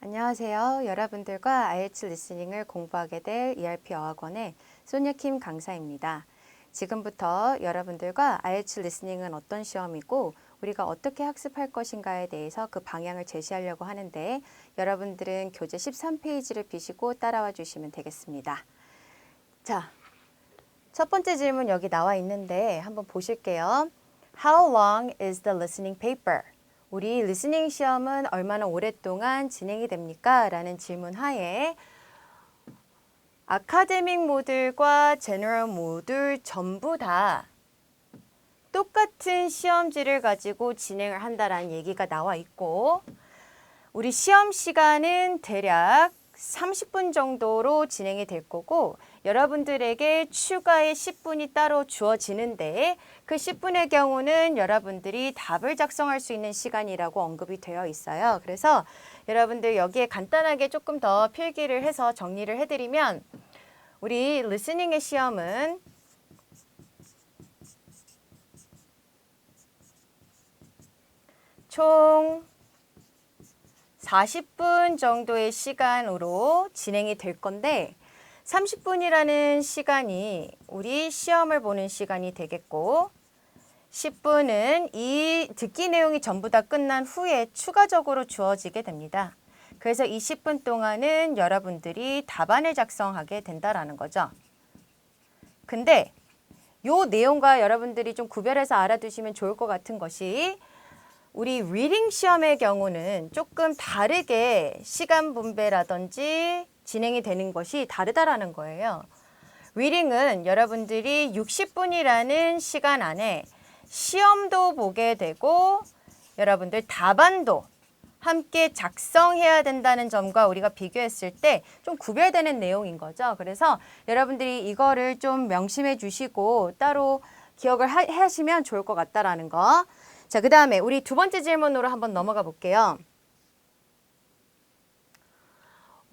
안녕하세요. 여러분들과 IELTS 리스닝을 공부하게 될 ERP 어학원의 소녀킴 강사입니다. 지금부터 여러분들과 IELTS 리스닝은 어떤 시험이고 우리가 어떻게 학습할 것인가에 대해서 그 방향을 제시하려고 하는데 여러분들은 교재 13페이지를 비시고 따라와 주시면 되겠습니다. 자, 첫 번째 질문 여기 나와 있는데 한번 보실게요. How long is the listening paper? 우리 리스닝 시험은 얼마나 오랫동안 진행이 됩니까? 라는 질문 하에 아카데믹 모듈과 제너럴 모듈 전부 다 똑같은 시험지를 가지고 진행을 한다라는 얘기가 나와 있고 우리 시험 시간은 대략 30분 정도로 진행이 될 거고 여러분들에게 추가의 10분이 따로 주어지는데 그 10분의 경우는 여러분들이 답을 작성할 수 있는 시간이라고 언급이 되어 있어요. 그래서 여러분들 여기에 간단하게 조금 더 필기를 해서 정리를 해드리면 우리 리스닝의 시험은 총 40분 정도의 시간으로 진행이 될 건데 30분이라는 시간이 우리 시험을 보는 시간이 되겠고 10분은 이 듣기 내용이 전부 다 끝난 후에 추가적으로 주어지게 됩니다. 그래서 이 10분 동안은 여러분들이 답안을 작성하게 된다라는 거죠. 근데 요 내용과 여러분들이 좀 구별해서 알아두시면 좋을 것 같은 것이 우리 리딩 시험의 경우는 조금 다르게 시간 분배라든지 진행이 되는 것이 다르다라는 거예요. 리딩은 여러분들이 60분이라는 시간 안에 시험도 보게 되고 여러분들 답안도 함께 작성해야 된다는 점과 우리가 비교했을 때 좀 구별되는 내용인 거죠. 그래서 여러분들이 이거를 좀 명심해 주시고 따로 기억을 하시면 좋을 것 같다라는 거. 자, 그 다음에 우리 두 번째 질문으로 한번 넘어가 볼게요.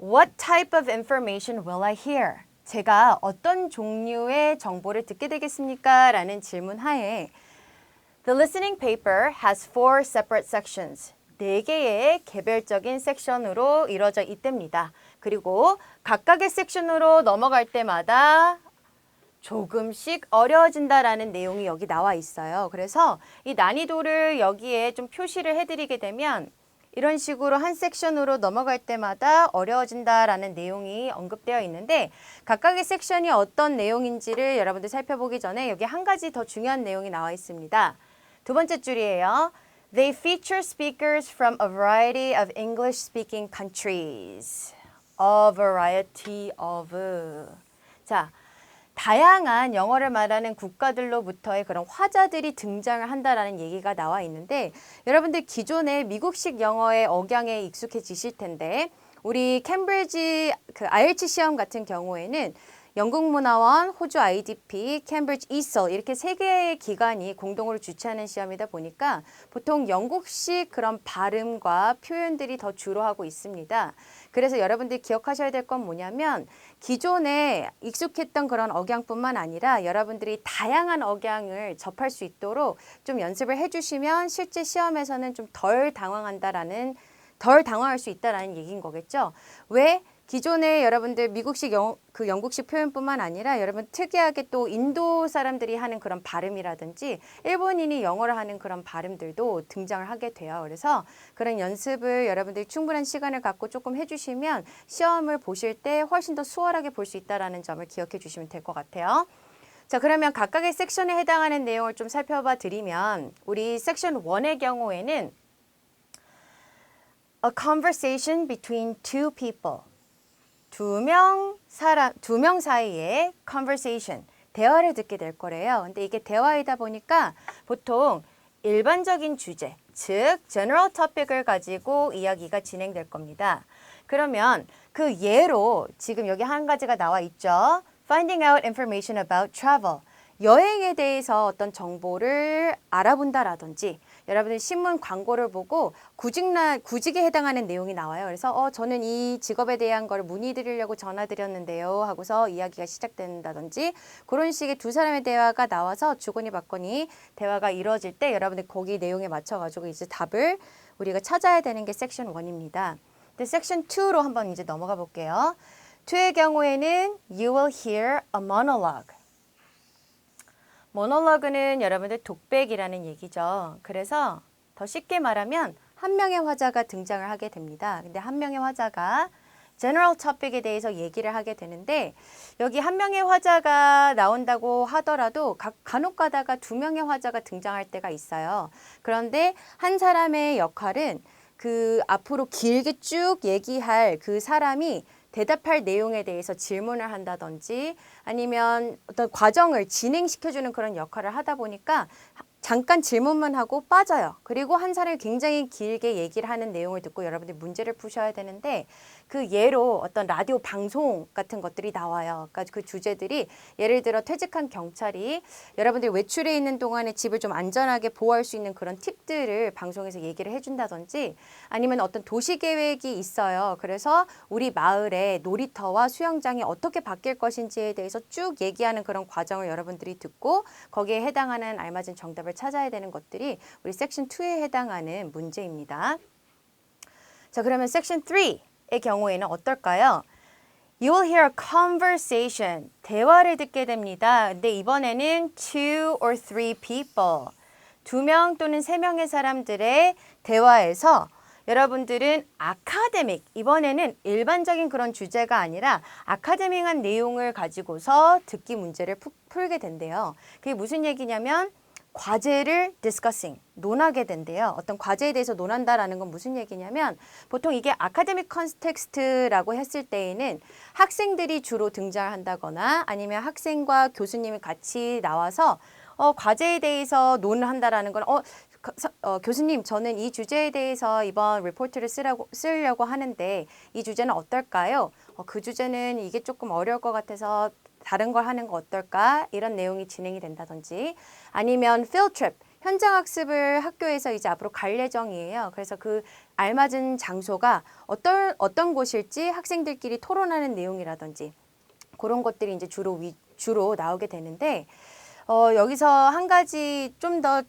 What type of information will I hear? 제가 어떤 종류의 정보를 듣게 되겠습니까? 라는 질문 하에 The listening paper has 4 separate sections. 4개의 개별적인 섹션으로 이루어져 있답니다. 그리고 각각의 섹션으로 넘어갈 때마다 조금씩 어려워진다라는 내용이 여기 나와 있어요. 그래서 이 난이도를 여기에 좀 표시를 해드리게 되면 이런 식으로 한 섹션으로 넘어갈 때마다 어려워진다라는 내용이 언급되어 있는데 각각의 섹션이 어떤 내용인지를 여러분들 살펴보기 전에 여기 한 가지 더 중요한 내용이 나와 있습니다. 두 번째 줄이에요. They feature speakers from a variety of English-speaking countries. A variety of. 자, 다양한 영어를 말하는 국가들로부터의 그런 화자들이 등장을 한다라는 얘기가 나와 있는데 여러분들 기존에 미국식 영어의 억양에 익숙해지실 텐데 우리 캠브리지 IELTS 시험 같은 경우에는 영국문화원, 호주 IDP, 캠브리지 이설 이렇게 세 개의 기관이 공동으로 주최하는 시험이다 보니까 보통 영국식 그런 발음과 표현들이 더 주로 하고 있습니다. 그래서 여러분들이 기억하셔야 될 건 뭐냐면 기존에 익숙했던 그런 억양뿐만 아니라 여러분들이 다양한 억양을 접할 수 있도록 좀 연습을 해주시면 실제 시험에서는 좀 덜 당황할 수 있다라는 얘기인 거겠죠. 왜? 기존에 여러분들 미국식 영국식 표현뿐만 아니라 여러분 특이하게 또 인도 사람들이 하는 그런 발음이라든지 일본인이 영어를 하는 그런 발음들도 등장을 하게 돼요. 그래서 그런 연습을 여러분들이 충분한 시간을 갖고 조금 해주시면 시험을 보실 때 훨씬 더 수월하게 볼 수 있다는 점을 기억해 주시면 될 것 같아요. 자, 그러면 각각의 섹션에 해당하는 내용을 좀 살펴봐 드리면 우리 섹션 1의 경우에는 A conversation between two people. 두 명 사이의 conversation, 대화를 듣게 될 거래요. 근데 이게 대화이다 보니까 보통 일반적인 주제, 즉 general topic을 가지고 이야기가 진행될 겁니다. 그러면 그 예로 지금 여기 한 가지가 나와 있죠. Finding out information about travel. 여행에 대해서 어떤 정보를 알아본다라든지 여러분들 신문 광고를 보고 구직에 해당하는 내용이 나와요. 그래서 저는 이 직업에 대한 걸 문의드리려고 전화드렸는데요 하고서 이야기가 시작된다든지 그런 식의 두 사람의 대화가 나와서 주거니 받거니 대화가 이루어질 때 여러분들 거기 내용에 맞춰가지고 이제 답을 우리가 찾아야 되는 게 섹션 1입니다. 근데 섹션 2로 한번 이제 넘어가 볼게요. 2의 경우에는 you will hear a monologue. 모놀로그는 여러분들 독백이라는 얘기죠. 그래서 더 쉽게 말하면 한 명의 화자가 등장을 하게 됩니다. 근데 한 명의 화자가 general topic에 대해서 얘기를 하게 되는데 여기 한 명의 화자가 나온다고 하더라도 간혹 가다가 두 명의 화자가 등장할 때가 있어요. 그런데 한 사람의 역할은 그 앞으로 길게 쭉 얘기할 그 사람이 대답할 내용에 대해서 질문을 한다든지 아니면 어떤 과정을 진행시켜주는 그런 역할을 하다 보니까 잠깐 질문만 하고 빠져요. 그리고 한 사람이 굉장히 길게 얘기를 하는 내용을 듣고 여러분들이 문제를 푸셔야 되는데 그 예로 어떤 라디오 방송 같은 것들이 나와요. 그러니까 그 주제들이 예를 들어 퇴직한 경찰이 여러분들이 외출해 있는 동안에 집을 좀 안전하게 보호할 수 있는 그런 팁들을 방송에서 얘기를 해준다든지 아니면 어떤 도시 계획이 있어요. 그래서 우리 마을에 놀이터와 수영장이 어떻게 바뀔 것인지에 대해서 쭉 얘기하는 그런 과정을 여러분들이 듣고 거기에 해당하는 알맞은 정답을 찾아야 되는 것들이 우리 섹션 2에 해당하는 문제입니다. 자, 그러면 섹션 3의 경우에는 어떨까요? You will hear a conversation. 대화를 듣게 됩니다. 근데 이번에는 2 or 3 people. 2명 또는 3명의 사람들의 대화에서 여러분들은 아카데믹, 이번에는 일반적인 그런 주제가 아니라 아카데믹한 내용을 가지고서 듣기 문제를 풀게 된대요. 그게 무슨 얘기냐면 과제를 discussing, 논하게 된대요. 어떤 과제에 대해서 논한다라는 건 무슨 얘기냐면 보통 이게 아카데믹 컨텍스트라고 했을 때에는 학생들이 주로 등장한다거나 아니면 학생과 교수님이 같이 나와서 과제에 대해서 논한다라는 건 교수님, 저는 이 주제에 대해서 이번 리포트를 쓰려고 하는데 이 주제는 어떨까요? 그 주제는 이게 조금 어려울 것 같아서 다른 걸 하는 거 어떨까? 이런 내용이 진행이 된다든지 아니면 field trip, 현장 학습을 학교에서 이제 앞으로 갈 예정이에요. 그래서 그 알맞은 장소가 어떤 곳일지 학생들끼리 토론하는 내용이라든지 그런 것들이 이제 주로 나오게 되는데 여기서 한 가지 좀 더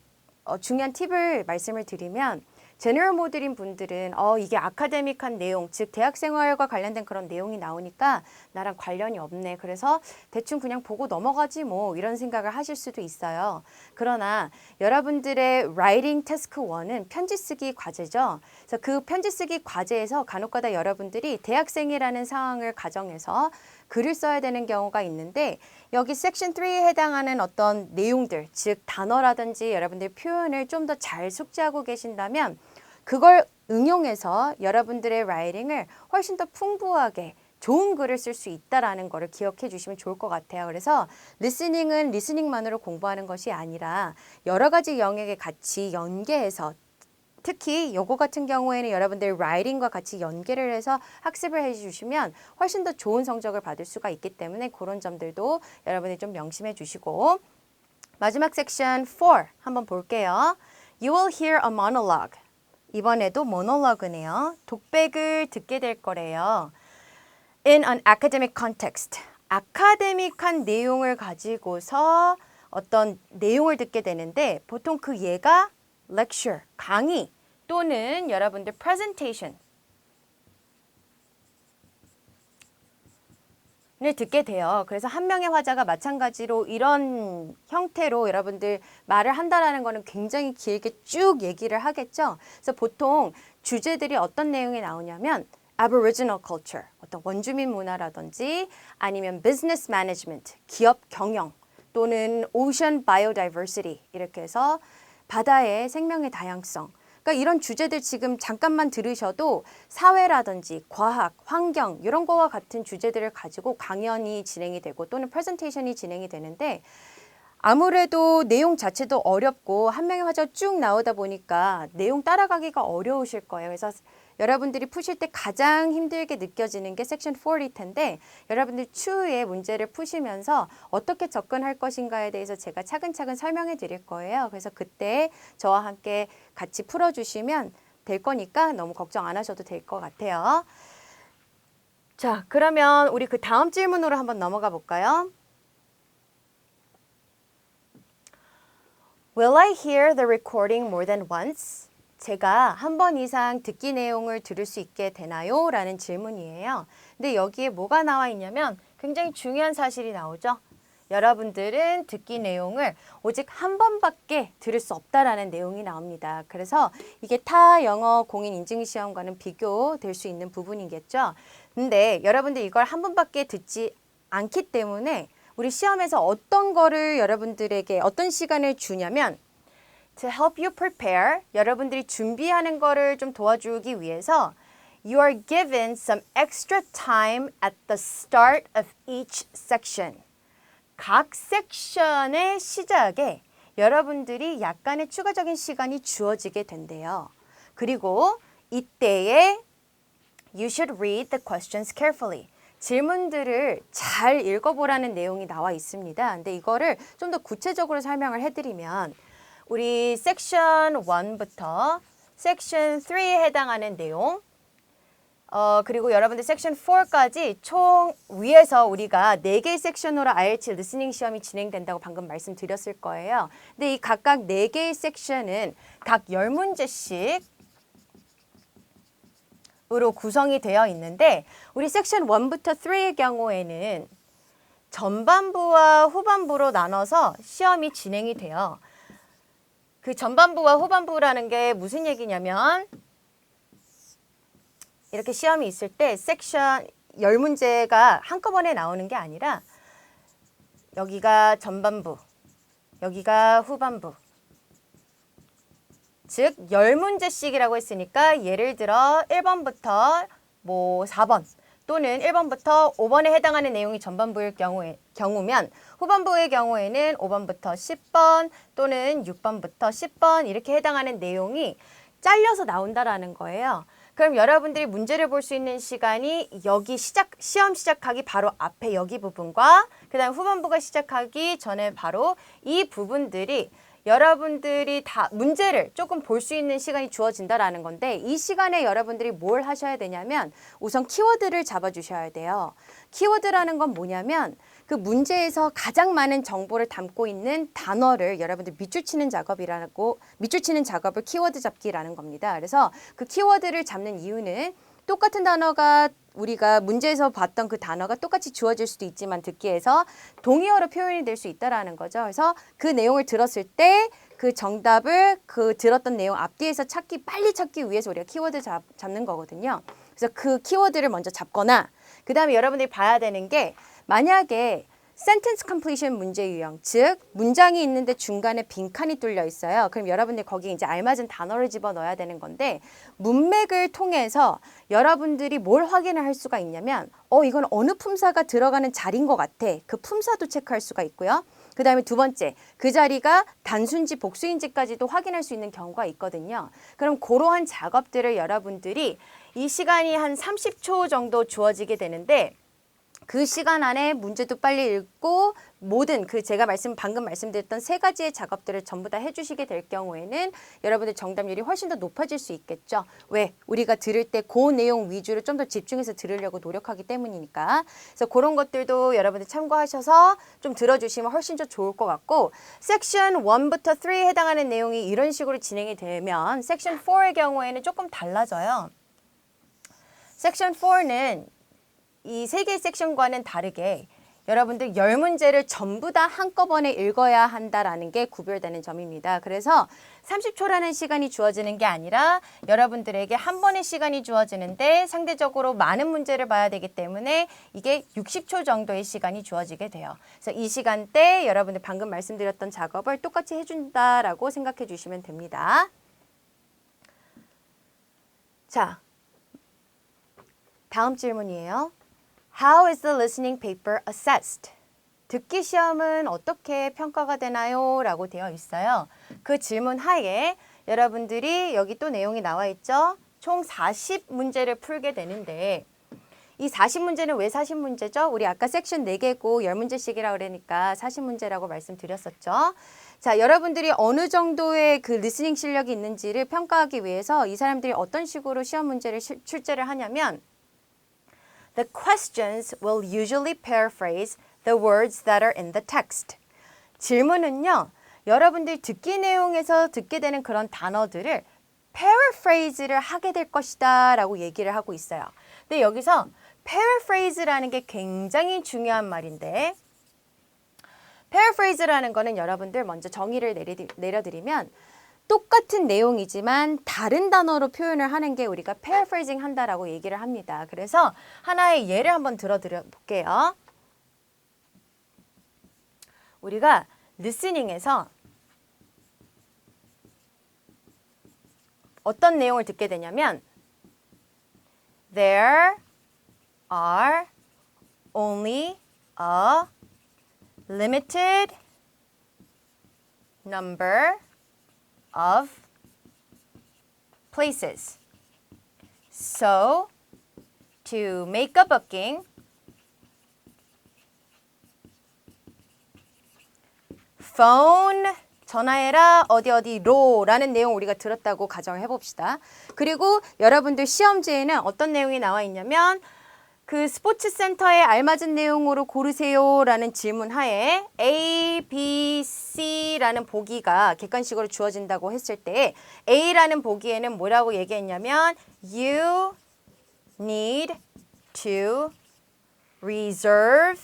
중요한 팁을 말씀을 드리면 제너럴 모드인 분들은 이게 아카데믹한 내용, 즉 대학생활과 관련된 그런 내용이 나오니까 나랑 관련이 없네. 그래서 대충 그냥 보고 넘어가지 뭐 이런 생각을 하실 수도 있어요. 그러나 여러분들의 Writing Task 1은 편지 쓰기 과제죠. 그래서 그 편지 쓰기 과제에서 간혹가다 여러분들이 대학생이라는 상황을 가정해서 글을 써야 되는 경우가 있는데 여기 섹션 3에 해당하는 어떤 내용들, 즉 단어라든지 여러분들의 표현을 좀 더 잘 숙지하고 계신다면 그걸 응용해서 여러분들의 라이팅을 훨씬 더 풍부하게 좋은 글을 쓸 수 있다라는 거를 기억해 주시면 좋을 것 같아요. 그래서 리스닝은 리스닝만으로 공부하는 것이 아니라 여러 가지 영역에 같이 연계해서 특히 요거 같은 경우에는 여러분들 라이팅과 같이 연계를 해서 학습을 해주시면 훨씬 더 좋은 성적을 받을 수가 있기 때문에 그런 점들도 여러분이 좀 명심해 주시고 마지막 섹션 4 한번 볼게요. You will hear a monologue. 이번에도 모놀로그네요. 독백을 듣게 될 거래요. In an academic context. 아카데믹한 내용을 가지고서 어떤 내용을 듣게 되는데 보통 그 예가 lecture, 강의 또는 여러분들 presentation 을 듣게 돼요. 그래서 한 명의 화자가 마찬가지로 이런 형태로 여러분들 말을 한다라는 거는 굉장히 길게 쭉 얘기를 하겠죠. 그래서 보통 주제들이 어떤 내용이 나오냐면 Aboriginal culture, 어떤 원주민 문화라든지 아니면 business management, 기업 경영 또는 ocean biodiversity 이렇게 해서 바다의 생명의 다양성 그러니까 이런 주제들 지금 잠깐만 들으셔도 사회라든지 과학, 환경 이런 거와 같은 주제들을 가지고 강연이 진행이 되고 또는 프레젠테이션이 진행이 되는데 아무래도 내용 자체도 어렵고 한 명의 화자가 쭉 나오다 보니까 내용 따라가기가 어려우실 거예요. 그래서 여러분들이 푸실 때 가장 힘들게 느껴지는 게 섹션 4일 텐데 여러분들 추후에 문제를 푸시면서 어떻게 접근할 것인가에 대해서 제가 차근차근 설명해 드릴 거예요. 그래서 그때 저와 함께 같이 풀어주시면 될 거니까 너무 걱정 안 하셔도 될 것 같아요. 자, 그러면 우리 그 다음 질문으로 한번 넘어가 볼까요? Will I hear the recording more than once? 제가 한 번 이상 듣기 내용을 들을 수 있게 되나요? 라는 질문이에요. 근데 여기에 뭐가 나와 있냐면 굉장히 중요한 사실이 나오죠. 여러분들은 듣기 내용을 오직 한 번밖에 들을 수 없다라는 내용이 나옵니다. 그래서 이게 타 영어 공인 인증 시험과는 비교될 수 있는 부분이겠죠. 근데 여러분들 이걸 한 번밖에 듣지 않기 때문에 우리 시험에서 어떤 거를 여러분들에게 어떤 시간을 주냐면 to help you prepare, 여러분들이 준비하는 거를 좀 도와주기 위해서 you are given some extra time at the start of each section. 각 섹션의 시작에 여러분들이 약간의 추가적인 시간이 주어지게 된대요. 그리고 이때에 you should read the questions carefully. 질문들을 잘 읽어보라는 내용이 나와 있습니다. 근데 이거를 좀 더 구체적으로 설명을 해드리면 우리 섹션 1부터 섹션 3에 해당하는 내용 그리고 여러분들 섹션 4까지 총 위에서 우리가 4개의 섹션으로 IELTS 리스닝 시험이 진행된다고 방금 말씀드렸을 거예요. 근데 이 각각 4개의 섹션은 각 10문제씩 으로 구성이 되어 있는데 우리 섹션 1부터 3의 경우에는 전반부와 후반부로 나눠서 시험이 진행이 돼요. 그 전반부와 후반부라는 게 무슨 얘기냐면 이렇게 시험이 있을 때 섹션 10문제가 한꺼번에 나오는 게 아니라 여기가 전반부, 여기가 후반부. 즉 10문제씩이라고 했으니까 예를 들어 1번부터 뭐 4번 또는 1번부터 5번에 해당하는 내용이 전반부일 경우면 후반부의 경우에는 5번부터 10번 또는 6번부터 10번 이렇게 해당하는 내용이 잘려서 나온다라는 거예요. 그럼 여러분들이 문제를 볼 수 있는 시간이 여기 시험 시작하기 바로 앞에 여기 부분과 그 다음 후반부가 시작하기 전에 바로 이 부분들이 여러분들이 다 문제를 조금 볼 수 있는 시간이 주어진다라는 건데 이 시간에 여러분들이 뭘 하셔야 되냐면 우선 키워드를 잡아주셔야 돼요. 키워드라는 건 뭐냐면 그 문제에서 가장 많은 정보를 담고 있는 단어를 여러분들 밑줄 치는 작업을 키워드 잡기라는 겁니다. 그래서 그 키워드를 잡는 이유는 똑같은 단어가 우리가 문제에서 봤던 그 단어가 똑같이 주어질 수도 있지만 듣기에서 동의어로 표현이 될 수 있다라는 거죠. 그래서 그 내용을 들었을 때 그 정답을 그 들었던 내용 앞뒤에서 빨리 찾기 위해서 우리가 키워드 잡는 거거든요. 그래서 그 키워드를 먼저 잡거나 그 다음에 여러분들이 봐야 되는 게 만약에 sentence completion 문제 유형, 즉 문장이 있는데 중간에 빈칸이 뚫려 있어요. 그럼 여러분들 거기에 이제 알맞은 단어를 집어넣어야 되는 건데 문맥을 통해서 여러분들이 뭘 확인을 할 수가 있냐면 이건 어느 품사가 들어가는 자리인 것 같아. 그 품사도 체크할 수가 있고요. 그 다음에 두 번째, 그 자리가 단수인지 복수인지까지도 확인할 수 있는 경우가 있거든요. 그럼 그러한 작업들을 여러분들이 이 시간이 한 30초 정도 주어지게 되는데 그 시간 안에 문제도 빨리 읽고 모든 제가 방금 말씀드렸던 3가지의 작업들을 전부 다 해주시게 될 경우에는 여러분들 정답률이 훨씬 더 높아질 수 있겠죠. 왜? 우리가 들을 때 그 내용 위주로 좀 더 집중해서 들으려고 노력하기 때문이니까. 그래서 그런 것들도 여러분들 참고하셔서 좀 들어주시면 훨씬 더 좋을 것 같고 섹션 1부터 3에 해당하는 내용이 이런 식으로 진행이 되면 섹션 4의 경우에는 조금 달라져요. 섹션 4는 이 3개의 섹션과는 다르게 여러분들 10문제를 전부 다 한꺼번에 읽어야 한다라는 게 구별되는 점입니다. 그래서 30초라는 시간이 주어지는 게 아니라 여러분들에게 한 번의 시간이 주어지는데 상대적으로 많은 문제를 봐야 되기 때문에 이게 60초 정도의 시간이 주어지게 돼요. 그래서 이 시간대 여러분들 방금 말씀드렸던 작업을 똑같이 해준다라고 생각해 주시면 됩니다. 자, 다음 질문이에요. How is the listening paper assessed? 듣기 시험은 어떻게 평가가 되나요? 라고 되어 있어요. 그 질문 하에 여러분들이 여기 또 내용이 나와 있죠. 총 40문제를 풀게 되는데 이 40문제는 왜 40문제죠? 우리 아까 섹션 4개고 10문제씩이라고 그러니까 40문제라고 말씀드렸었죠. 자, 여러분들이 어느 정도의 그 리스닝 실력이 있는지를 평가하기 위해서 이 사람들이 어떤 식으로 시험 문제를 출제를 하냐면 The questions will usually paraphrase the words that are in the text. 질문은요, 여러분들 듣기 내용에서 듣게 되는 그런 단어들을 paraphrase를 하게 될 것이다 라고 얘기를 하고 있어요. 근데 여기서 paraphrase라는 게 굉장히 중요한 말인데 paraphrase라는 거는 여러분들 먼저 정의를 내려드리면 똑같은 내용이지만 다른 단어로 표현을 하는 게 우리가 paraphrasing 한다라고 얘기를 합니다. 그래서 하나의 예를 한번 들어드려 볼게요. 우리가 listening에서 어떤 내용을 듣게 되냐면 There are only a limited number of places. So, to make a booking, phone, 전화해라 어디로 라는 내용 우리가 들었다고 가정을 해봅시다. 그리고 여러분들 시험지에는 어떤 내용이 나와 있냐면 그 스포츠 센터에 알맞은 내용으로 고르세요 라는 질문 하에 A, B, C라는 보기가 객관식으로 주어진다고 했을 때 A라는 보기에는 뭐라고 얘기했냐면 You need to reserve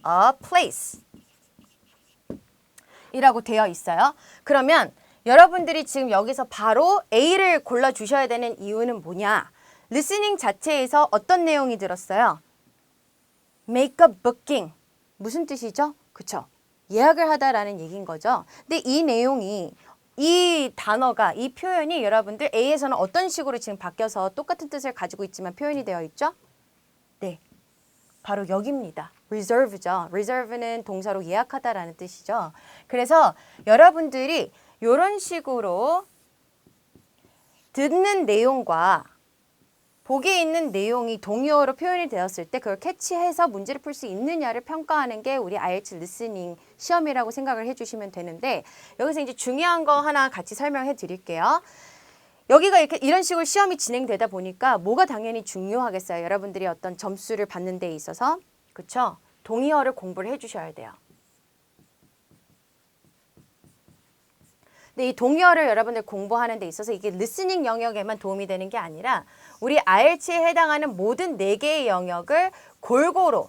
a place 이라고 되어 있어요. 그러면 여러분들이 지금 여기서 바로 A를 골라주셔야 되는 이유는 뭐냐? 리스닝 자체에서 어떤 내용이 들었어요? Make a booking. 무슨 뜻이죠? 그쵸? 예약을 하다라는 얘기인 거죠. 근데 이 내용이, 이 단어가, 이 표현이 여러분들 A에서는 어떤 식으로 지금 바뀌어서 똑같은 뜻을 가지고 있지만 표현이 되어 있죠? 네. 바로 여기입니다. reserve죠. reserve는 동사로 예약하다라는 뜻이죠. 그래서 여러분들이 이런 식으로 듣는 내용과 보기에 있는 내용이 동의어로 표현이 되었을 때 그걸 캐치해서 문제를 풀 수 있느냐를 평가하는 게 우리 IELTS 리스닝 시험이라고 생각을 해주시면 되는데 여기서 이제 중요한 거 하나 같이 설명해 드릴게요. 여기가 이런 식으로 시험이 진행되다 보니까 뭐가 당연히 중요하겠어요. 여러분들이 어떤 점수를 받는 데 있어서. 그쵸? 동의어를 공부를 해주셔야 돼요. 근데 이 동의어를 여러분들 공부하는 데 있어서 이게 리스닝 영역에만 도움이 되는 게 아니라 우리 IELTS에 해당하는 모든 4개의 영역을 골고루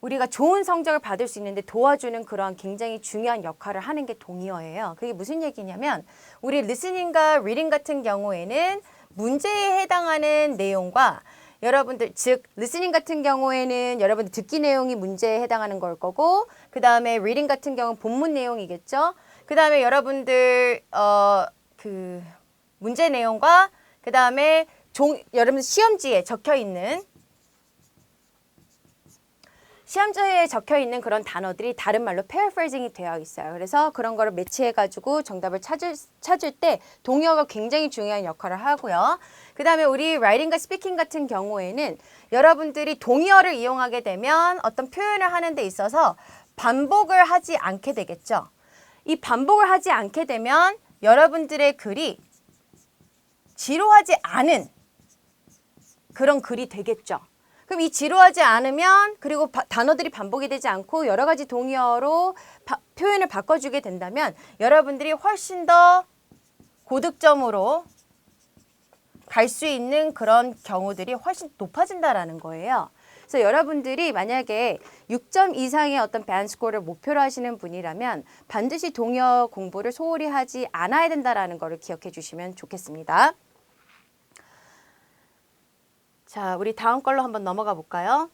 우리가 좋은 성적을 받을 수 있는데 도와주는 그러한 굉장히 중요한 역할을 하는 게 동의어예요. 그게 무슨 얘기냐면 우리 리스닝과 리딩 같은 경우에는 문제에 해당하는 내용과 여러분들 즉 리스닝 같은 경우에는 여러분들 듣기 내용이 문제에 해당하는 걸 거고 그 다음에 리딩 같은 경우는 본문 내용이겠죠. 그 다음에 여러분들 그 문제 내용과 그 다음에 여러분 시험지에 적혀 있는 그런 단어들이 다른 말로 paraphrasing이 되어 있어요. 그래서 그런 거를 매치해가지고 정답을 찾을 때 동의어가 굉장히 중요한 역할을 하고요. 그 다음에 우리 writing과 speaking 같은 경우에는 여러분들이 동의어를 이용하게 되면 어떤 표현을 하는 데 있어서 반복을 하지 않게 되겠죠. 이 반복을 하지 않게 되면 여러분들의 글이 지루하지 않은 그런 글이 되겠죠. 그럼 이 지루하지 않으면 그리고 단어들이 반복이 되지 않고 여러 가지 동의어로 표현을 바꿔주게 된다면 여러분들이 훨씬 더 고득점으로 갈 수 있는 그런 경우들이 훨씬 높아진다라는 거예요. 그래서 여러분들이 만약에 6점 이상의 어떤 밴드 스코어를 목표로 하시는 분이라면 반드시 동의어 공부를 소홀히 하지 않아야 된다라는 거를 기억해 주시면 좋겠습니다. 자, 우리 다음 걸로 한번 넘어가 볼까요?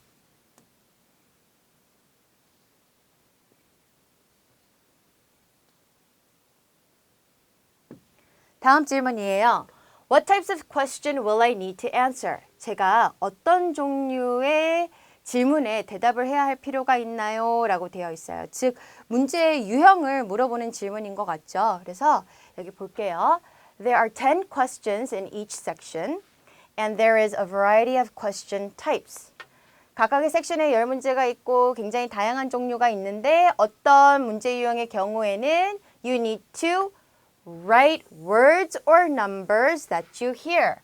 다음 질문이에요. What types of question will I need to answer? 제가 어떤 종류의 질문에 대답을 해야 할 필요가 있나요? 라고 되어 있어요. 즉, 문제의 유형을 물어보는 질문인 것 같죠? 그래서 여기 볼게요. There are 10 questions in each section. And there is a variety of question types. 각각의 섹션에 10문제가 있고 굉장히 다양한 종류가 있는데 어떤 문제 유형의 경우에는 you need to write words or numbers that you hear.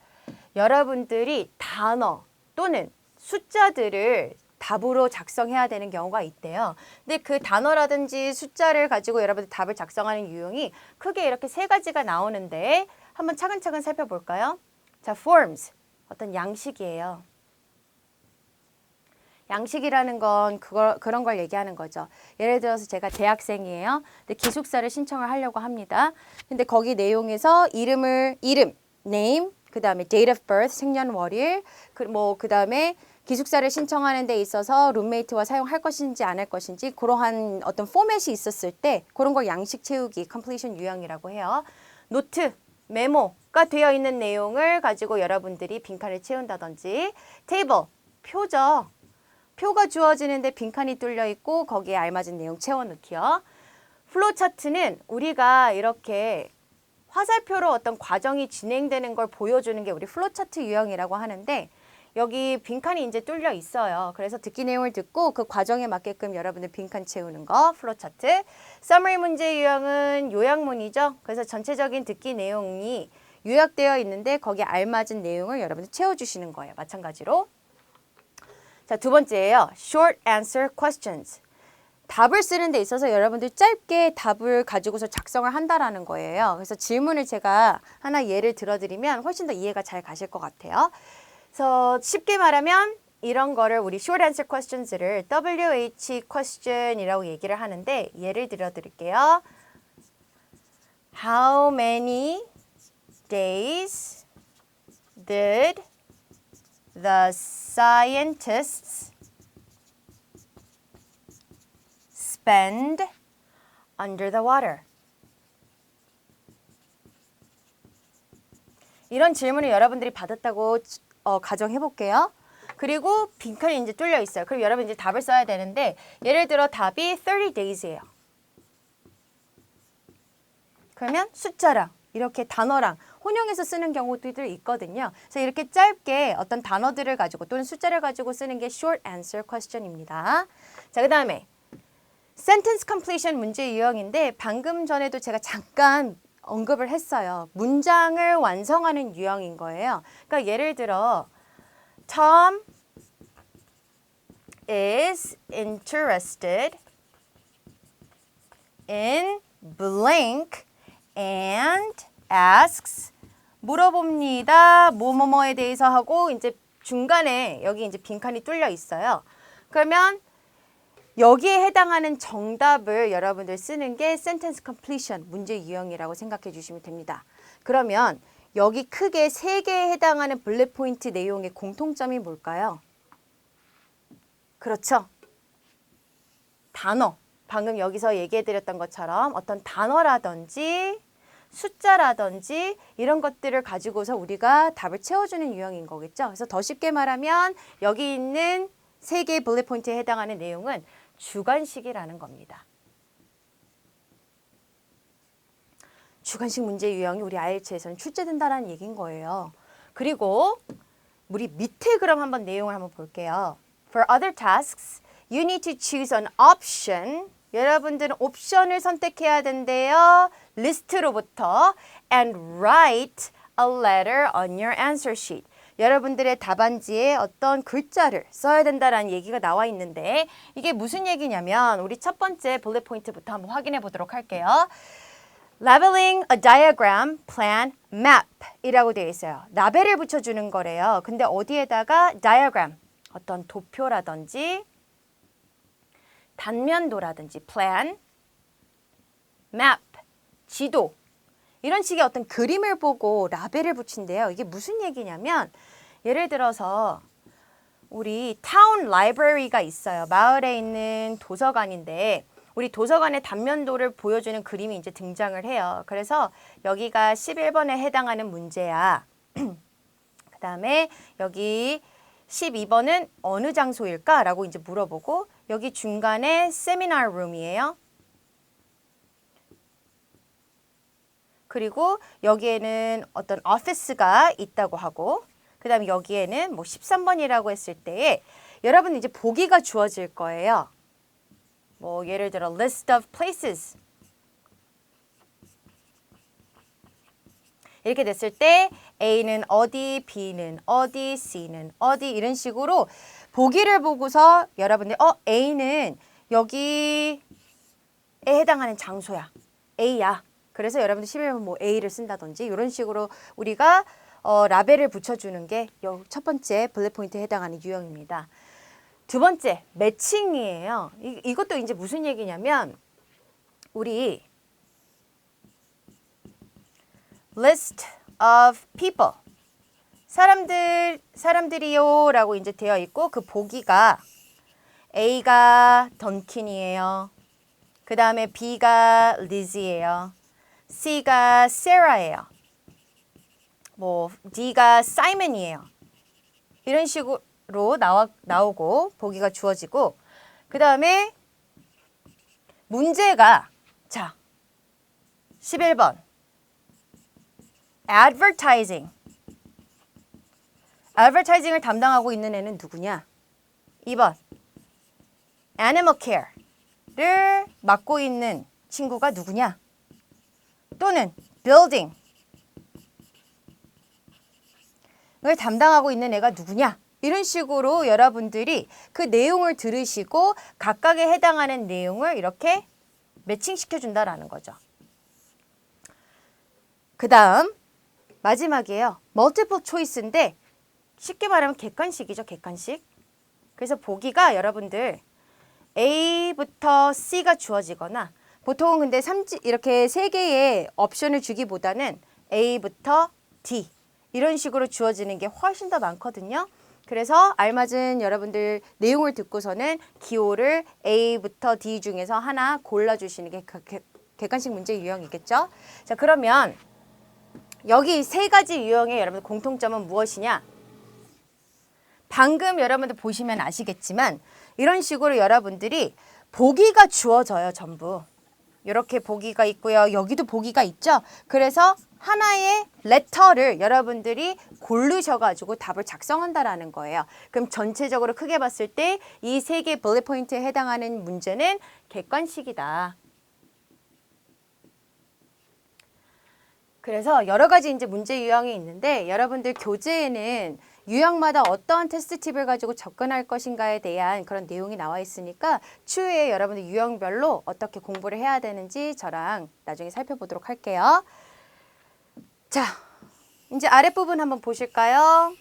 여러분들이 단어 또는 숫자들을 답으로 작성해야 되는 경우가 있대요. 근데 그 단어라든지 숫자를 가지고 여러분들 답을 작성하는 유형이 크게 이렇게 세 가지가 나오는데 한번 차근차근 살펴볼까요? 자, forms. 어떤 양식이에요. 양식이라는 건 그런 걸 얘기하는 거죠. 예를 들어서 제가 대학생이에요. 근데 기숙사를 신청을 하려고 합니다. 근데 거기 내용에서 이름, name, 그 다음에 date of birth, 생년월일, 그 다음에 기숙사를 신청하는 데 있어서 룸메이트와 사용할 것인지 안 할 것인지 그러한 어떤 포맷이 있었을 때 그런 걸 양식 채우기, completion 유형이라고 해요. 노트, 메모가 되어 있는 내용을 가지고 여러분들이 빈칸을 채운다든지 table, 표죠. 표가 주어지는데 빈칸이 뚫려 있고 거기에 알맞은 내용 채워넣기요. 플로우 차트는 우리가 이렇게 화살표로 어떤 과정이 진행되는 걸 보여주는 게 우리 플로우 차트 유형이라고 하는데 여기 빈칸이 이제 뚫려 있어요. 그래서 듣기 내용을 듣고 그 과정에 맞게끔 여러분들 빈칸 채우는 거 플로우 차트. 서머리 문제 유형은 요약문이죠. 그래서 전체적인 듣기 내용이 요약되어 있는데 거기에 알맞은 내용을 여러분들 채워주시는 거예요. 마찬가지로. 자, 두 번째예요. Short answer questions. 답을 쓰는 데 있어서 여러분들 짧게 답을 가지고서 작성을 한다라는 거예요. 그래서 질문을 제가 하나 예를 들어드리면 훨씬 더 이해가 잘 가실 것 같아요. 그래서 쉽게 말하면 이런 거를 우리 short answer questions를 WH question이라고 얘기를 하는데 예를 들어드릴게요. How many days did the scientists spend under the water? 이런 질문을 여러분들이 받았다고 가정해 볼게요. 그리고 빈칸이 이제 뚫려 있어요. 그럼 여러분 이제 답을 써야 되는데 예를 들어 답이 30days예요. 그러면 숫자랑 이렇게 단어랑 혼용해서 쓰는 경우들이 있거든요. 그래서 이렇게 짧게 어떤 단어들을 가지고 또는 숫자를 가지고 쓰는 게 short answer question입니다. 자, 그 다음에 sentence completion 문제 유형인데 방금 전에도 제가 잠깐 언급을 했어요. 문장을 완성하는 유형인 거예요. 그러니까 예를 들어 Tom is interested in blank and asks 물어봅니다. 뭐뭐뭐에 대해서 하고 이제 중간에 여기 이제 빈칸이 뚫려 있어요. 그러면 여기에 해당하는 정답을 여러분들 쓰는 게 sentence completion 문제 유형이라고 생각해 주시면 됩니다. 그러면 여기 크게 세 개에 해당하는 블랙 포인트 내용의 공통점이 뭘까요? 그렇죠. 단어. 방금 여기서 얘기해 드렸던 것처럼 어떤 단어라든지 숫자라든지 이런 것들을 가지고서 우리가 답을 채워주는 유형인 거겠죠. 그래서 더 쉽게 말하면 여기 있는 세 개의 블랙 포인트에 해당하는 내용은 주관식이라는 겁니다. 주관식 문제 유형이 우리 IELTS에서는 출제된다라는 얘기인 거예요. 그리고 우리 밑에 그럼 한번 내용을 한번 볼게요. For other tasks, you need to choose an option. 여러분들은 옵션을 선택해야 된대요. 리스트로부터 and write a letter on your answer sheet. 여러분들의 답안지에 어떤 글자를 써야 된다라는 얘기가 나와 있는데 이게 무슨 얘기냐면 우리 첫 번째 블랙 포인트부터 한번 확인해 보도록 할게요. Labeling a diagram, plan, map 이라고 되어 있어요. 라벨을 붙여주는 거래요. 근데 어디에다가 diagram, 어떤 도표라든지 단면도라든지 plan, map, 지도 이런 식의 어떤 그림을 보고 라벨을 붙인대요. 이게 무슨 얘기냐면 예를 들어서 우리 타운 라이브러리가 있어요. 마을에 있는 도서관인데 우리 도서관의 단면도를 보여주는 그림이 이제 등장을 해요. 그래서 여기가 11번에 해당하는 문제야. 그 다음에 여기 12번은 어느 장소일까? 라고 이제 물어보고 여기 중간에 세미나 룸이에요. 그리고 여기에는 어떤 오피스가 있다고 하고 그 다음에 여기에는 뭐 13번이라고 했을 때에 여러분 이제 보기가 주어질 거예요. 뭐 예를 들어 list of places 이렇게 됐을 때 A는 어디, B는 어디, C는 어디 이런 식으로 보기를 보고서 여러분들 A는 여기에 해당하는 장소야. A야. 그래서 여러분들 11번 뭐 A를 쓴다든지 이런 식으로 우리가 라벨을 붙여주는 게 첫 번째 블랙 포인트에 해당하는 유형입니다. 두 번째, 매칭이에요. 이것도 이제 무슨 얘기냐면 우리 list of people 사람들이요 라고 이제 되어 있고 그 보기가 A가 던킨이에요. 그 다음에 B가 리즈예요. C가 세라예요. 뭐 D가 사이먼이에요. 이런 식으로 나오고 보기가 주어지고 그 다음에 문제가 자 11번 advertising을 담당하고 있는 애는 누구냐? 2번 animal care를 맡고 있는 친구가 누구냐? 또는 building을 담당하고 있는 애가 누구냐? 이런 식으로 여러분들이 그 내용을 들으시고 각각에 해당하는 내용을 이렇게 매칭시켜준다라는 거죠. 그 다음 마지막이에요. multiple choice인데 쉽게 말하면 객관식이죠. 객관식. 그래서 보기가 여러분들 A부터 C가 주어지거나 보통은 근데 이렇게 세 개의 옵션을 주기보다는 A부터 D 이런 식으로 주어지는 게 훨씬 더 많거든요. 그래서 알맞은 여러분들 내용을 듣고서는 기호를 A부터 D 중에서 하나 골라주시는 게 객관식 문제 유형이겠죠. 자, 그러면 여기 세 가지 유형의 여러분들 공통점은 무엇이냐? 방금 여러분들 보시면 아시겠지만 이런 식으로 여러분들이 보기가 주어져요. 전부. 이렇게 보기가 있고요. 여기도 보기가 있죠. 그래서 하나의 레터를 여러분들이 고르셔가지고 답을 작성한다라는 거예요. 그럼 전체적으로 크게 봤을 때 이 세 개 블랙 포인트에 해당하는 문제는 객관식이다. 그래서 여러 가지 이제 문제 유형이 있는데 여러분들 교재에는 유형마다 어떠한 테스트 팁을 가지고 접근할 것인가에 대한 그런 내용이 나와 있으니까 추후에 여러분들 유형별로 어떻게 공부를 해야 되는지 저랑 나중에 살펴보도록 할게요. 자, 이제 아랫부분 한번 보실까요?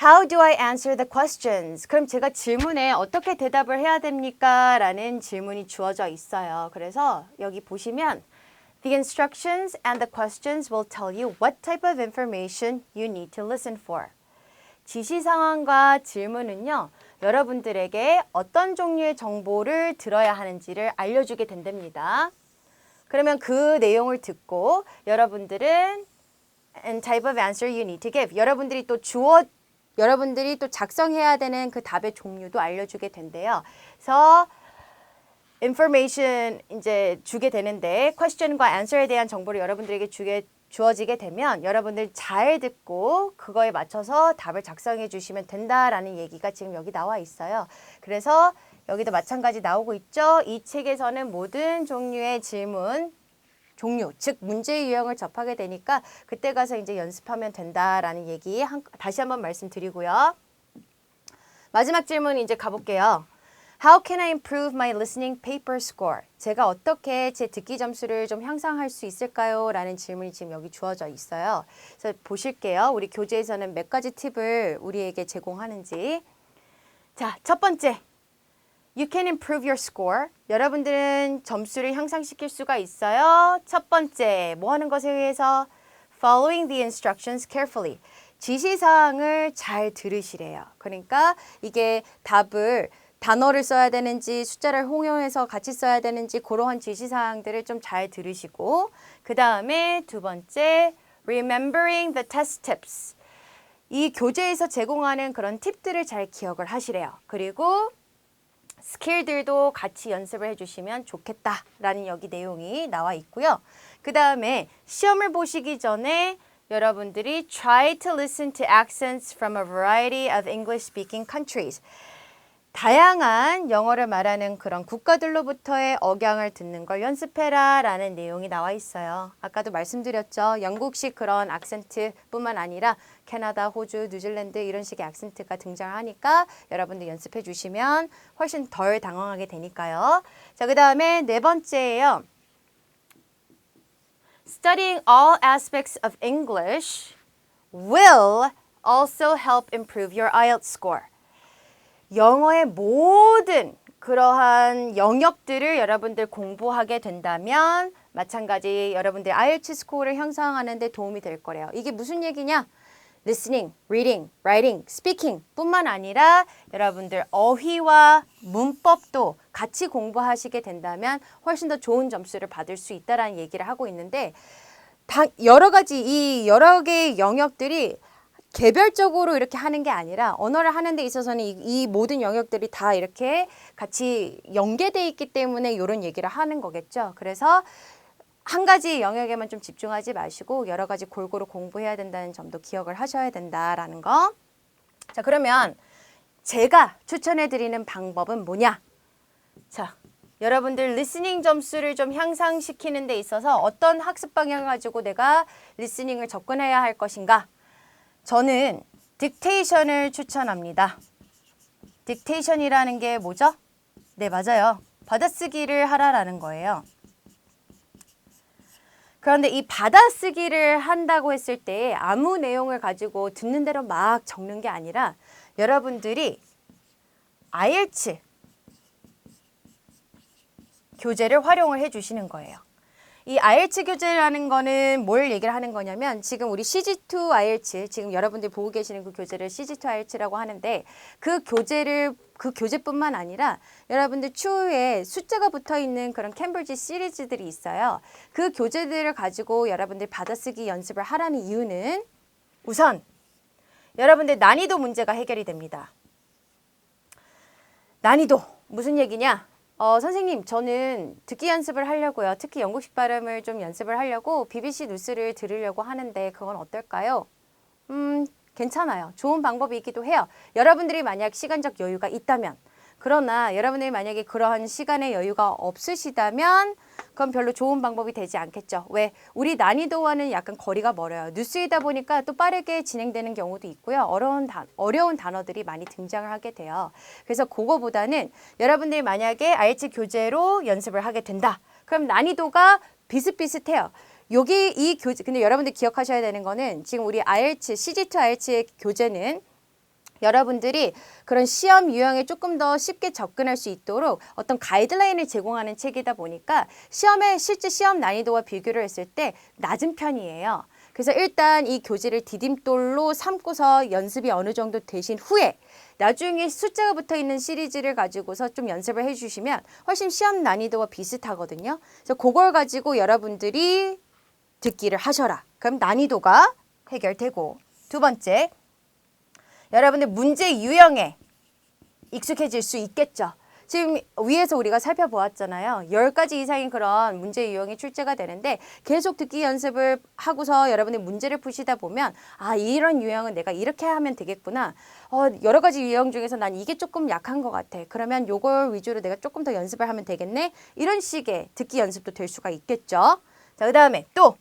How do I answer the questions? 그럼 제가 질문에 어떻게 대답을 해야 됩니까? 라는 질문이 주어져 있어요. 그래서 여기 보시면 The instructions and the questions will tell you what type of information you need to listen for. 지시사항과 질문은요. 여러분들에게 어떤 종류의 정보를 들어야 하는지를 알려주게 된답니다. 그러면 그 내용을 듣고 여러분들은 and type of answer you need to give. 여러분들이 또 작성해야 되는 그 답의 종류도 알려주게 된대요. 그래서 information 이제 주게 되는데 question과 answer에 대한 정보를 여러분들에게 주어지게 되면 여러분들 잘 듣고 그거에 맞춰서 답을 작성해 주시면 된다라는 얘기가 지금 여기 나와 있어요. 그래서 여기도 마찬가지 나오고 있죠. 이 책에서는 모든 종류의 종류, 즉 문제 유형을 접하게 되니까 그때 가서 이제 연습하면 된다라는 얘기 다시 한번 말씀드리고요. 마지막 질문 이제 가볼게요. How can I improve my listening paper score? 제가 어떻게 제 듣기 점수를 좀 향상할 수 있을까요? 라는 질문이 지금 여기 주어져 있어요. 그래서 보실게요. 우리 교재에서는 몇 가지 팁을 우리에게 제공하는지. 자, 첫 번째. You can improve your score. 여러분들은 점수를 향상시킬 수가 있어요. 첫 번째, 뭐 하는 것에 의해서? Following the instructions carefully. 지시사항을 잘 들으시래요. 그러니까 이게 답을 단어를 써야 되는지 숫자를 홍용해서 같이 써야 되는지 그러한 지시사항들을 좀 잘 들으시고 그 다음에 두 번째, remembering the test tips. 이 교재에서 제공하는 그런 팁들을 잘 기억을 하시래요. 그리고 스킬들도 같이 연습을 해주시면 좋겠다라는 여기 내용이 나와 있고요. 그 다음에 시험을 보시기 전에 여러분들이 try to listen to accents from a variety of English-speaking countries. 다양한 영어를 말하는 그런 국가들로부터의 억양을 듣는 걸 연습해라 라는 내용이 나와 있어요. 아까도 말씀드렸죠. 영국식 그런 악센트뿐만 아니라 캐나다, 호주, 뉴질랜드 이런 식의 악센트가 등장하니까 여러분들 연습해 주시면 훨씬 덜 당황하게 되니까요. 자, 그 다음에 네 번째예요. Studying all aspects of English will also help improve your IELTS score. 영어의 모든 그러한 영역들을 여러분들 공부하게 된다면 마찬가지 여러분들 IELTS 스코어를 형성하는 데 도움이 될 거래요. 이게 무슨 얘기냐? Listening, reading, writing, speaking 뿐만 아니라 여러분들 어휘와 문법도 같이 공부하시게 된다면 훨씬 더 좋은 점수를 받을 수 있다라는 얘기를 하고 있는데 여러 개의 영역들이 개별적으로 이렇게 하는 게 아니라 언어를 하는 데 있어서는 이 모든 영역들이 다 이렇게 같이 연계돼 있기 때문에 이런 얘기를 하는 거겠죠. 그래서 한 가지 영역에만 좀 집중하지 마시고 여러 가지 골고루 공부해야 된다는 점도 기억을 하셔야 된다라는 거. 자, 그러면 제가 추천해 드리는 방법은 뭐냐? 자, 여러분들 리스닝 점수를 좀 향상시키는 데 있어서 어떤 학습 방향을 가지고 내가 리스닝을 접근해야 할 것인가? 저는 딕테이션을 추천합니다. 딕테이션이라는 게 뭐죠? 네, 맞아요. 받아쓰기를 하라라는 거예요. 그런데 이 받아쓰기를 한다고 했을 때 아무 내용을 가지고 듣는 대로 막 적는 게 아니라 여러분들이 IELTS 교재를 활용을 해 주시는 거예요. 이 IELTS 교재라는 거는 뭘 얘기를 하는 거냐면 지금 우리 CG2 IELTS 지금 여러분들이 보고 계시는 그 교재를 CG2 IELTS라고 하는데 그 교재뿐만 아니라 여러분들 추후에 숫자가 붙어 있는 그런 캠브리지 시리즈들이 있어요. 그 교재들을 가지고 여러분들 받아쓰기 연습을 하라는 이유는 우선 여러분들 난이도 문제가 해결이 됩니다. 난이도 무슨 얘기냐? 선생님, 저는 듣기 연습을 하려고요. 특히 영국식 발음을 좀 연습을 하려고 BBC 뉴스를 들으려고 하는데 그건 어떨까요? 괜찮아요. 좋은 방법이기도 해요. 여러분들이 만약 시간적 여유가 있다면. 그러나 여러분들이 만약에 그러한 시간의 여유가 없으시다면 그건 별로 좋은 방법이 되지 않겠죠. 왜? 우리 난이도와는 약간 거리가 멀어요. 뉴스이다 보니까 또 빠르게 진행되는 경우도 있고요. 어려운 단어들이 많이 등장을 하게 돼요. 그래서 그거보다는 여러분들이 만약에 IELTS 교재로 연습을 하게 된다. 그럼 난이도가 비슷비슷해요. 여기 이 교재, 근데 여러분들 기억하셔야 되는 거는 지금 우리 IELTS, CG2 IELTS의 교재는 여러분들이 그런 시험 유형에 조금 더 쉽게 접근할 수 있도록 어떤 가이드라인을 제공하는 책이다 보니까 실제 시험 난이도와 비교를 했을 때 낮은 편이에요. 그래서 일단 이 교재를 디딤돌로 삼고서 연습이 어느 정도 되신 후에 나중에 숫자가 붙어 있는 시리즈를 가지고서 좀 연습을 해주시면 훨씬 시험 난이도와 비슷하거든요. 그래서 그걸 가지고 여러분들이 듣기를 하셔라. 그럼 난이도가 해결되고 두 번째, 여러분들 문제 유형에 익숙해질 수 있겠죠. 지금 위에서 우리가 살펴보았잖아요. 10가지 이상의 그런 문제 유형이 출제가 되는데 계속 듣기 연습을 하고서 여러분들 문제를 푸시다 보면 아, 이런 유형은 내가 이렇게 하면 되겠구나. 여러 가지 유형 중에서 난 이게 조금 약한 것 같아. 그러면 요걸 위주로 내가 조금 더 연습을 하면 되겠네. 이런 식의 듣기 연습도 될 수가 있겠죠. 자, 그 다음에 또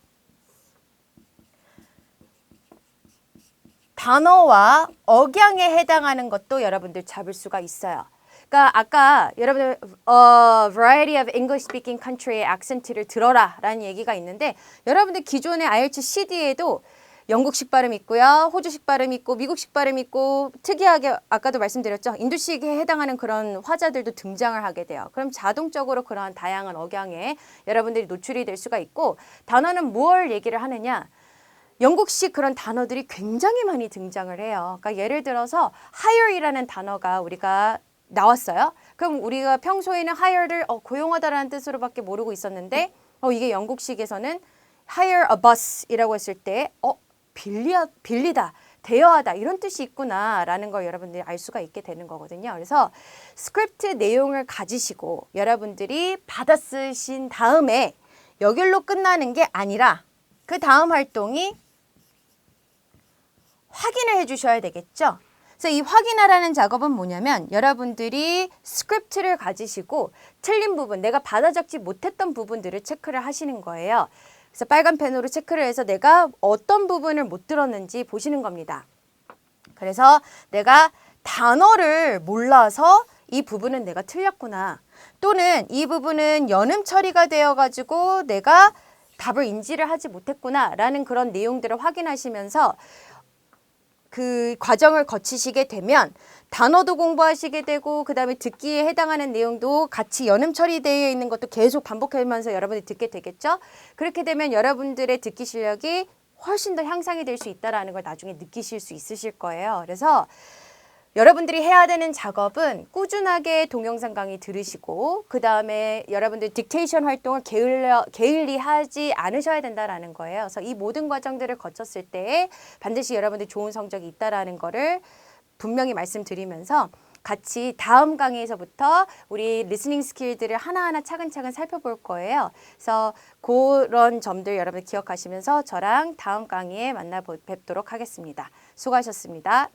단어와 억양에 해당하는 것도 여러분들 잡을 수가 있어요. 그러니까 아까 여러분들 variety of English speaking country의 악센트를 들어라 라는 얘기가 있는데 여러분들 기존의 IELTS CD에도 영국식 발음 있고요. 호주식 발음 있고 미국식 발음 있고 특이하게 아까도 말씀드렸죠. 인도식에 해당하는 그런 화자들도 등장을 하게 돼요. 그럼 자동적으로 그러한 다양한 억양에 여러분들이 노출이 될 수가 있고 단어는 무엇을 얘기를 하느냐. 영국식 그런 단어들이 굉장히 많이 등장을 해요. 그러니까 예를 들어서 hire이라는 단어가 우리가 나왔어요. 그럼 우리가 평소에는 hire를 고용하다라는 뜻으로밖에 모르고 있었는데 이게 영국식에서는 hire a bus이라고 했을 때 빌리다, 대여하다 이런 뜻이 있구나라는 걸 여러분들이 알 수가 있게 되는 거거든요. 그래서 스크립트 내용을 가지시고 여러분들이 받아 쓰신 다음에 여기로 끝나는 게 아니라 그 다음 활동이 확인을 해 주셔야 되겠죠. 그래서 이 확인하라는 작업은 뭐냐면 여러분들이 스크립트를 가지시고 틀린 부분, 내가 받아 적지 못했던 부분들을 체크를 하시는 거예요. 그래서 빨간 펜으로 체크를 해서 내가 어떤 부분을 못 들었는지 보시는 겁니다. 그래서 내가 단어를 몰라서 이 부분은 내가 틀렸구나. 또는 이 부분은 연음 처리가 되어가지고 내가 답을 인지를 하지 못했구나 라는 그런 내용들을 확인하시면서 그 과정을 거치시게 되면 단어도 공부하시게 되고 그 다음에 듣기에 해당하는 내용도 같이 연음 처리되어 있는 것도 계속 반복하면서 여러분이 듣게 되겠죠. 그렇게 되면 여러분들의 듣기 실력이 훨씬 더 향상이 될 수 있다는 걸 나중에 느끼실 수 있으실 거예요. 그래서 여러분들이 해야 되는 작업은 꾸준하게 동영상 강의 들으시고 그 다음에 여러분들 딕테이션 활동을 게을리 하지 않으셔야 된다는 거예요. 그래서 이 모든 과정들을 거쳤을 때 반드시 여러분들 좋은 성적이 있다는 거를 분명히 말씀드리면서 같이 다음 강의에서부터 우리 리스닝 스킬들을 하나하나 차근차근 살펴볼 거예요. 그래서 그런 점들 여러분 기억하시면서 저랑 다음 강의에 만나 뵙도록 하겠습니다. 수고하셨습니다.